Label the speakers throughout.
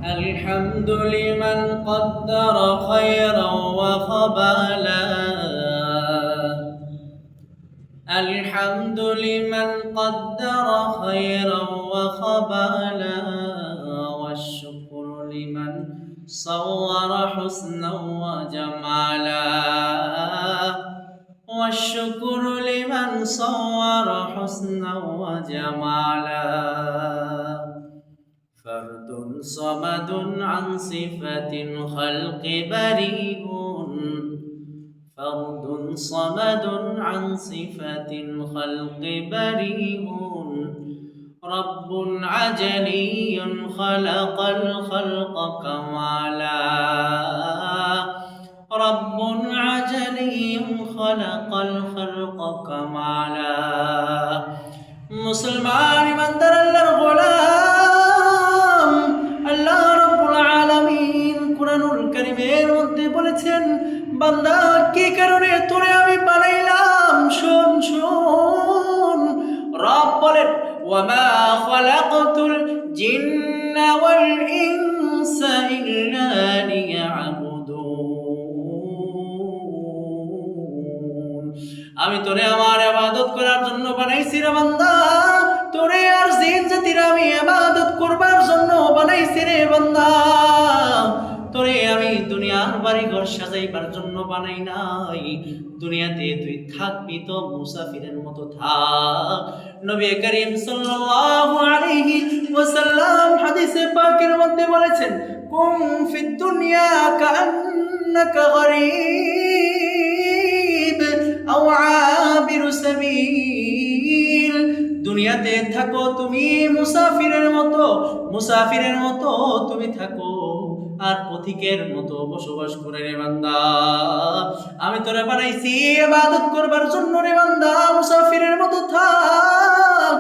Speaker 1: الحمد لمن قدر خيرا وخبالا الحمد لمن قدر خيرا وخبالا والشكر لمن صور حسنا وجمالا والشكر لمن صور حسنا وجمالا فرد صمد عن صفة الخلق بريء فرد صمد عن صفة الخلق بريء رب عجلي خلق الخلق كمالا رب عجلي خلق الخلق كمالا مسلمان من در الغلام আল্লাহ রাব্বুল আলামিন কুরআনুল কারীমের মধ্যে বলেছেন, বান্দা কি কারণে তোরে আমি বানাইলাম, শোন শোন। রব বলেন, ওয়ামা খালাকতুল জিন্না ওয়াল ইনসা ইল্লা লিয়াবুদুন। আমি তোরে আমার ইবাদত করার জন্য বানাইছি রে বান্দা, তোরে আর জিন জাতির আমি ইবাদত করবার জন্য বানাইছি রে বান্দা। তোরে আমি দুনিয়ার বাড়িঘর সাজাইবার জন্য বানাই নাই। দুনিয়াতে তুই থাকবি তো মুসাফিরের মতো থাক। নবী করিম সাল্লাল্লাহু আলাইহি ওয়াসাল্লাম হাদিসে পাকের মধ্যে বলেছেন, কুম ফিদ দুনিয়া কান্নাকা গরীব আও আবিরু সাবিল। দুনিয়াতে থাকো তুমি মুসাফিরের মতো তুমি থাকো, আর পথিকের মতো বসবাস করে রে বান্দা। আমি তোরে বানাইছি ইবাদত করবার জন্য রে বান্দা, মুসাফিরের মতো থাক।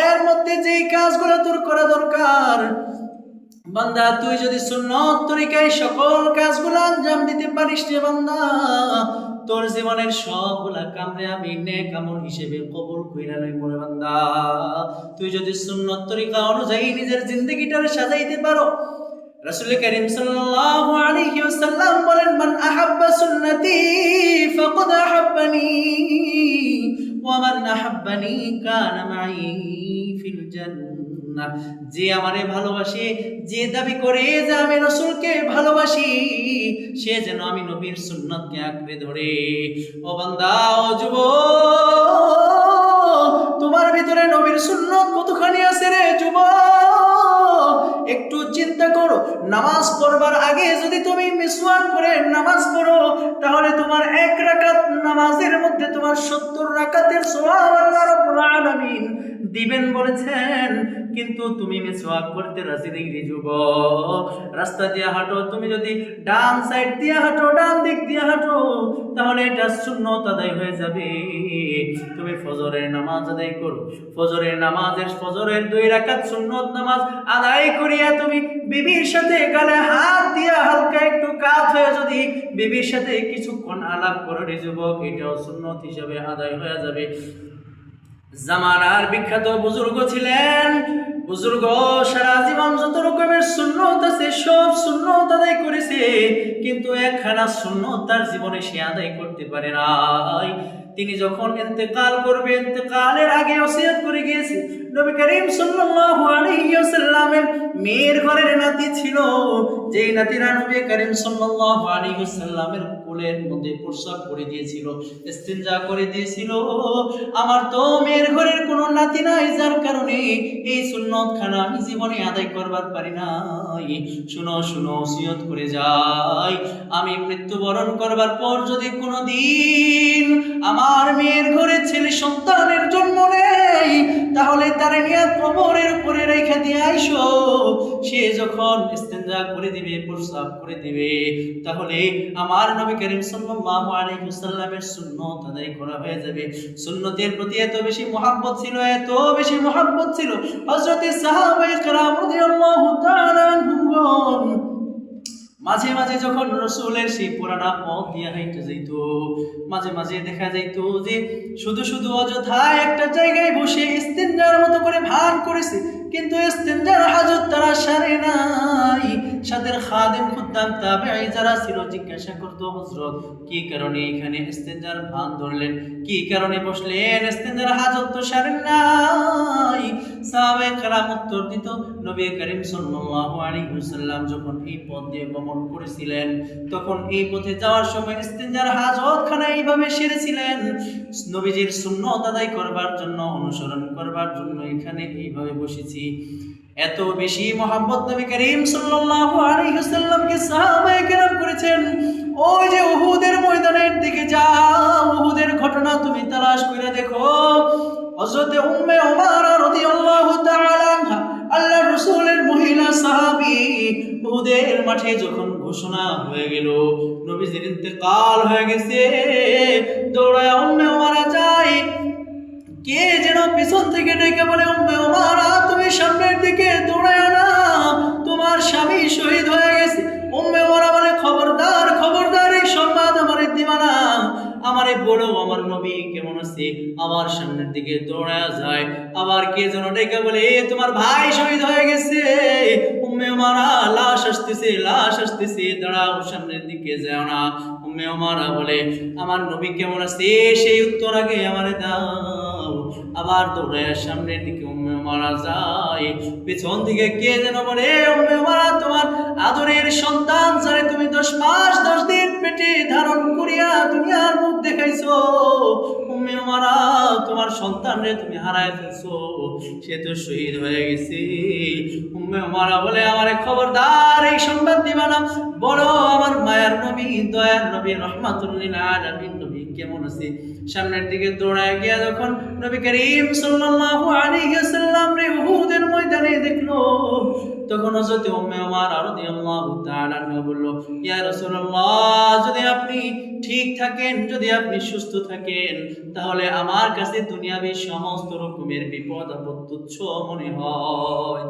Speaker 1: এর মধ্যে যে কাজগুলো তোর করা দরকার বান্দা, তুই যদি সুন্নত তরিকায় সকল কাজগুলো আঞ্জাম দিতে পারিস রে বান্দা, তোর জীবনের সবগুলা কামরে আমি নেক আমল হিসেবে কবুল কইরা লইব রে বান্দা। তুই যদি সুন্নত তরিকা অনুযায়ী নিজের জিন্দেগিটারে সাজাইতে পারো। রাসূল করিম সাল্লাল্লাহু আলাইহি ওয়াসাল্লাম বলেন, মান আহাব্বা সুন্নতি ফাকাদ আহাব্বানি ওয়া মান আহাব্বানি কানা মাই ফিল জান্নাহ। যে আমারে ভালোবাসে, যে দাবি করে যে আমি রাসূলকে ভালোবাসি, সে যেন আমি নবীর সুন্নতকে আঁকড়ে ধরে। ও বান্দা, ও যুবক, তোমার ভিতরে নবীর সুন্নত কতখানি আছে রে যুবক? একটু চিন্তা করো। নামাজ পড়বার আগে যদি তুমি মিসওয়াক করে নামাজ পড়ো, তাহলে তোমার এক রাকাত নামাজের মধ্যে তোমার 70 রাকাতের সওয়াব আল্লাহ রাব্বুল আলামিন দিবেন বলেছেন। কিন্তু তুমি মিসওয়াক করতে রাজি নেই রে যুবক। রাস্তা দিয়ে হাঁটো, তুমি যদি ডান সাইড দিয়ে হাঁটো, ডান দিক দিয়ে হাঁটো, তাহলে এটা সুন্নত আদায় হয়ে যাবে। তুমি ফজরের নামাজ আদায় করো, ফজরের 2 রাকাত সুন্নত নামাজ আদায় করিয়া তুমি বিবির সাথে গালে হাত দিয়া হালকা একটু কাত হয়ে যদি বিবির সাথে কিছুক্ষণ আলাপ করো রে যুবক, এটাও সুন্নত হিসাবে আদায় হয়ে যাবে। জামানার বিখ্যাত বুজুর্গ ছিলেন, বুজুর্গ সারা জীবন যত রকমের সুন্নত আছে সব সুন্নত আদায় করেছে, কিন্তু একখানা সুন্নত তার জীবনে সে আদায় করতে পারে নাই। তিনি যখন ইন্তেকাল করবে, ইন্তেকালের আগে ওসিয়ত করে গিয়েছে। নবী করিম সাল্লাল্লাহু আলাইহি ওয়াসাল্লামের মেয়ের ঘরের নাতি ছিল, যেই নাতিরা নবী করিম সাল্লাল্লাহু আলাইহি ওয়াসাল্লামের কোলের মধ্যে প্রস্রাব করে দিয়েছিল, ইস্তিনজা করে দিয়েছিল। আমার তো মেয়ের ঘরের কোনো নাতি নাই, যার কারণে এই সুন্নত খানা আমি জীবনে আদায় করবার পারি নাই। শুনো শুনো, ওসিয়ত করে যাই, আমি মৃত্যুবরণ করবার পর যদি কোনোদিন আমার মেয়ের ঘরে ছেলে সন্তানের জন্ম নেই, তাহলে তারে নিয়ে কবরের উপরে রেখে দিয়ে আইসো। সে যখন ইস্তিনজা করে দিবে, প্রস্রাব করে দিবে, তাহলে আমার নবী করিম সাল্লাল্লাহু আলাইহি ওয়াসাল্লামের সুন্নত আদায় করা হয়ে যাবে। সুন্নতের প্রতি এত বেশি মহব্বত ছিল হযরত সাহাবায়ে কেরাম রাদিয়াল্লাহু তাআলা আনহুম মাঝে মাঝে যখন রাসূলের সেই পুরানা পথ দিয়ে হাঁটতে যাইত, মাঝে মাঝে দেখা যাইত যে শুধু শুধু অযথায় একটা জায়গায় বসে ইস্তিনজার মতো করে ভান করেছে, কিন্তু ইস্তিনজার হাজত তারা সারে নাই। সাথের খাদেম খুদ্দাম তাবেঈ যারা ছিল জিজ্ঞাসা করতো, হযরত কি কারণে এখানে ইস্তেঞ্জার ভান ধরলেন, কি কারণে বসলেন, ইস্তেঞ্জার হাজত তো সারেন নাই। সাহাবায়ে কেরাম উত্তর দিত, নবী করিম সাল্লাল্লাহু আলাইহি ওয়াসাল্লাম যখন এই পথ দিয়ে গমন করেছিলেন তখন এই পথে যাওয়ার সময় ইস্তেঞ্জার হাজতখানা এইভাবে সেরেছিলেন। নবীজির সুন্নাত আদায় করবার জন্য, অনুসরণ করবার জন্য এখানে এইভাবে বসেছি। এত বেশি মহব্বত নবী করিম সাল্লাল্লাহু আলাইহি ওয়াসাল্লামকে সাহাবায়ে কেরাম করেছেন। ওই যে উহুদের ময়দানের দিকে যাও, উহুদের ঘটনা তুমি তালাশ করে দেখো। হযরতে উম্মে উমারা রাদিয়াল্লাহু তাআলা আনহা, আল্লাহর রাসূলের মহিলা সাহাবী, উহুদের মাঠে যখন ঘোষণা হয়ে গেল নবীজির ইন্তেকাল হয়ে গেছে, দৌড়ায় উম্মে উমারা যায়। কে যেন পিছন থেকে ডেকে বলে, উম্মে উমারা তুমি সামনের দিকে দৌড়ায় না, তোমার স্বামী শহীদ হয়ে গেছে। উম্মে উমারা বলে, খবরদার খবরদার, এই সংবাদ আমারে দিবা না, আমারে বড় আমার নবী কেমন আছে। আবার সামনের দিকে দৌড়ায় যায়। আবার কে যেন ডেকে বলে, তোমার ভাই শহীদ হয়ে গেছে। উম্মে উমারা, লাশ আসতেছে, লাশ আসতেছে, দাঁড়াও, সামনের দিকে যাও না। উম্মে উমারা বলে, আমার নবী কেমন আছে সেই উত্তর আগে আমারে দাও। আবার দৌড়ায় সামনের দিকে উম্মে উমারা যায়। পেছন দিকে কে যেন বলে, উম্মে উমারা তোমার আদরের সন্তান যারে তুমি 10 মাস 10 দিন পেটে ধারণ করিয়া দুনিয়ার মুখ দেখাইছো, উম্মে উমারা তোমার সন্তানরে তুমি হারায় ফেলছো, সে তো শহীদ হয়ে গেছে। উম্মে উমারা বলে, আমারে খবরদার এই সংবাদ দিবা না, বলো আমার মায়ার নবী, দয়ার নবী, রহমাতুল লিল আলামিন নবী কেমন আছে। সামনের দিকে দৌড়ায় গিয়া যখন নবী করিম সাল্লাল্লাহু আলাইহি ওয়াসাল্লাম রে উহুদের ময়দানে দেখলো, তখন হযরত উম্মে উমারা রাদিয়াল্লাহু তাআলা আনহা বলল, ইয়া রাসূলুল্লাহ, যদি আপনি ঠিক থাকেন, যদি আপনি সুস্থ থাকেন, তাহলে আমার কাছে দুনিয়াবী সমস্ত রকমের বিপদ আপদ তুচ্ছ মনে হয়।